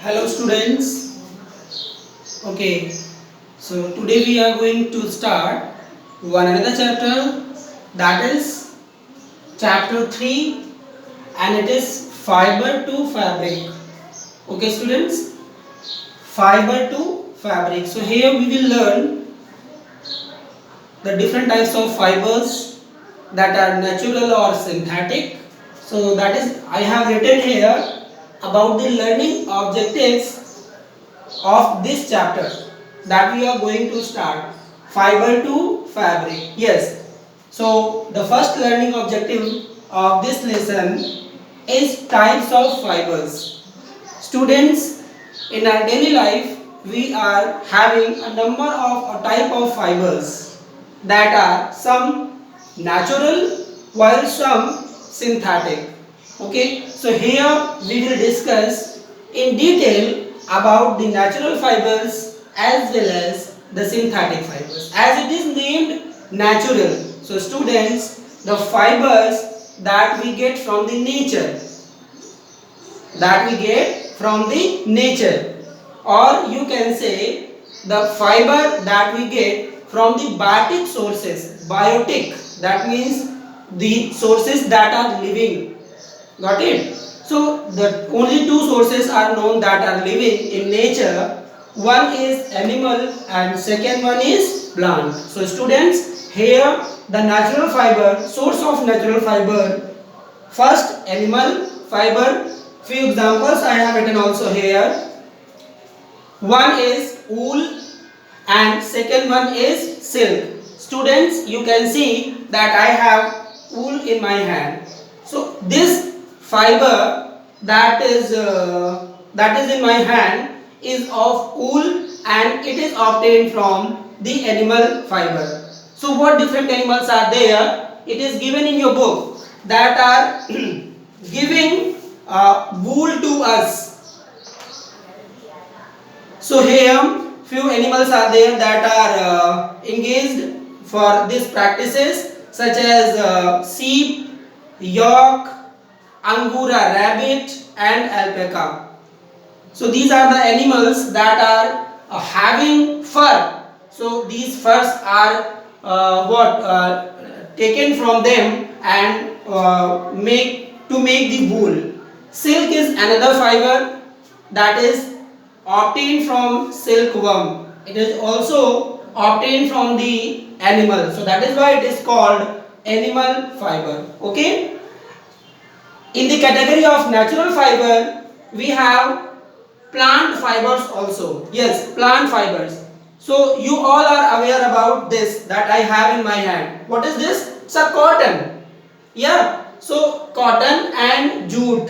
Hello students. Okay, so today we are going to start one another chapter, that is chapter 3, and it is fiber to fabric. Okay students, fiber to fabric. So here we will learn the different types of fibers that are natural or synthetic. So that is I have written here about the learning objectives of this chapter that we are going to start, fiber to fabric. Yes, so the first learning objective of this lesson is types of fibers. Students, in our daily life we are having a number of a type of fibers that are some natural while some synthetic. Okay, so here we will discuss in detail about the natural fibers as well as the synthetic fibers. As it is named natural, so students, the fibers that we get from the nature, or you can say the fiber that we get from the biotic sources. Biotic, that means the sources that are living. Got it? So the only two sources are known that are living in nature. One is animal and second one is plant. So students, here the natural fiber, source of natural fiber, first animal fiber. Few examples I have written also here. One is wool and second one is silk. Students, you can see that I have wool in my hand. So this fiber that is in my hand is of wool and it is obtained from the animal fiber. So what different animals are there? It is given in your book that are giving wool to us. So here few animals are there that are engaged for these practices, such as sheep, yak, angora rabbit and alpaca. So these are the animals that are having fur. So these furs are taken from them and make the wool. Silk is another fiber that is obtained from silkworm. It is also obtained from the animal. So that is why it is called animal fiber. Okay. In the category of natural fiber, we have plant fibers also. Yes, plant fibers. So you all are aware about this that I have in my hand. What is this? It's a cotton. Yeah. So cotton and jute.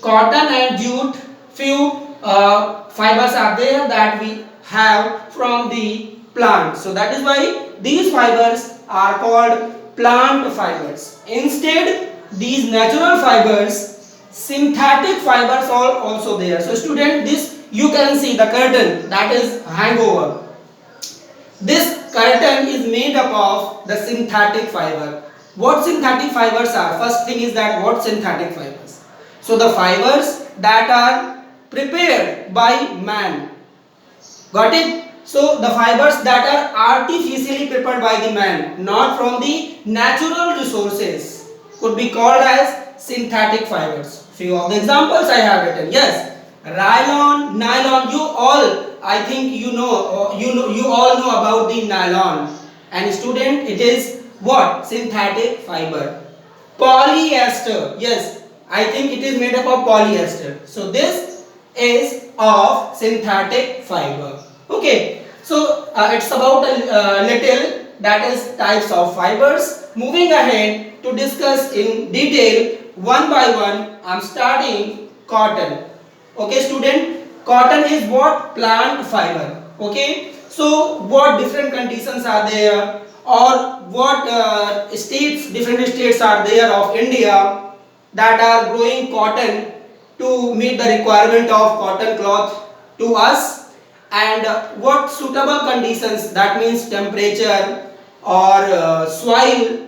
Cotton and jute, few fibers are there that we have from the plant. So that is why these fibers are called plant fibers. Instead, these natural fibers, synthetic fibers are also there. So student, this you can see the curtain that is hangover. This curtain is made up of the synthetic fiber. What synthetic fibers are? First thing is that what synthetic fibers? So the fibers that are prepared by man. Got it? So the fibers that are artificially prepared by the man, not from the natural resources, could be called as synthetic fibers. Few of the examples I have written. Yes, nylon, nylon. You all, I think you all know about the nylon. And student, it is what? Synthetic fiber. Polyester. Yes, I think it is made up of polyester. So this is of synthetic fiber. Okay, so it's about a little, that is types of fibers. Moving ahead to discuss in detail one by one, I am starting cotton. Okay student, cotton is what? Plant fiber. Okay, so what different conditions are there, or what different states are there of India that are growing cotton to meet the requirement of cotton cloth to us, and what suitable conditions, that means temperature or soil,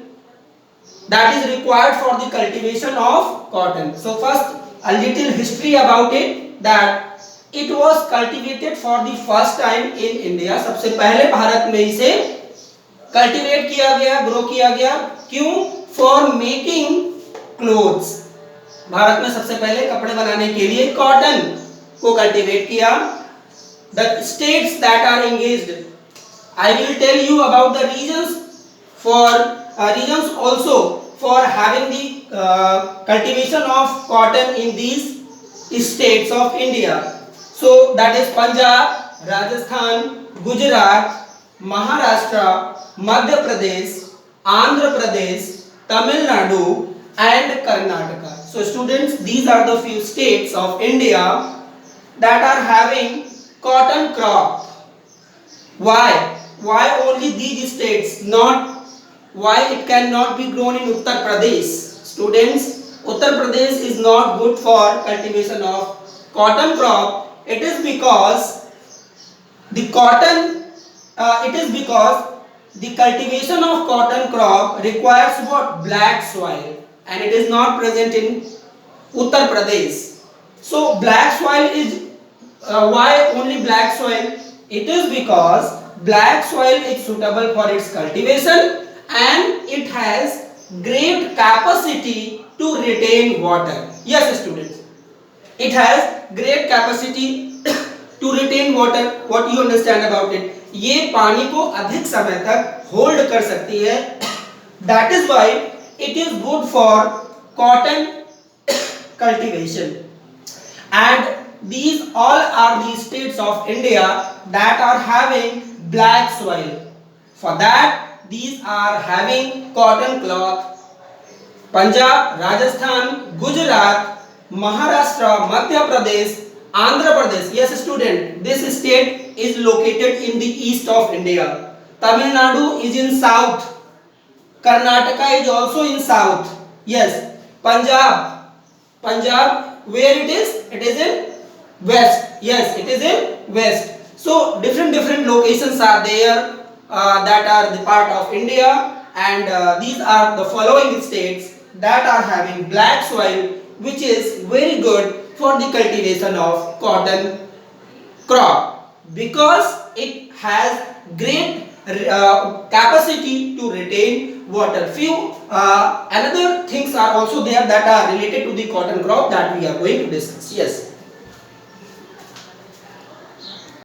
that is required for the cultivation of cotton. So first a little history about it, that It was cultivated for the first time in India. सबसे पहले भारत में इसे cultivate किया गया, grow किया गया. क्यों? For making clothes. Bharat में सबसे पहले कपड़े बनाने के लिए कॉटन को कल्टीवेट किया. The states that are engaged, I will tell you about the regions for regions also for having the cultivation of cotton in these states of India. So that is Punjab, Rajasthan, Gujarat, Maharashtra, Madhya Pradesh, Andhra Pradesh, Tamil Nadu and Karnataka. So students, these are the few states of India that are having cotton crop. Why? Why only these states? Not why it cannot be grown in Uttar Pradesh? Students, Uttar Pradesh is not good for cultivation of cotton crop. It is because the cultivation of cotton crop requires what? Black soil, and it is not present in Uttar Pradesh. So black soil is why only black soil? It is because black soil is suitable for its cultivation and it has great capacity to retain water. Yes students, it has great capacity to retain water. What you understand about it? ये पानी को अधिक समय तक hold कर सकती है. That is why it is good for cotton cultivation. And these all are the states of India that are having black soil. For that, these are having cotton cloth. Punjab, Rajasthan, Gujarat, Maharashtra, Madhya Pradesh, Andhra Pradesh. Yes student, this state is located in the east of India. Tamil Nadu is in south. Karnataka is also in south. Yes. Punjab, where it is? It is in west. Yes, it is in west. So different locations are there that are the part of India, and these are the following states that are having black soil, which is very good for the cultivation of cotton crop because it has great capacity to retain water. Few another things are also there that are related to the cotton crop that we are going to discuss. Yes.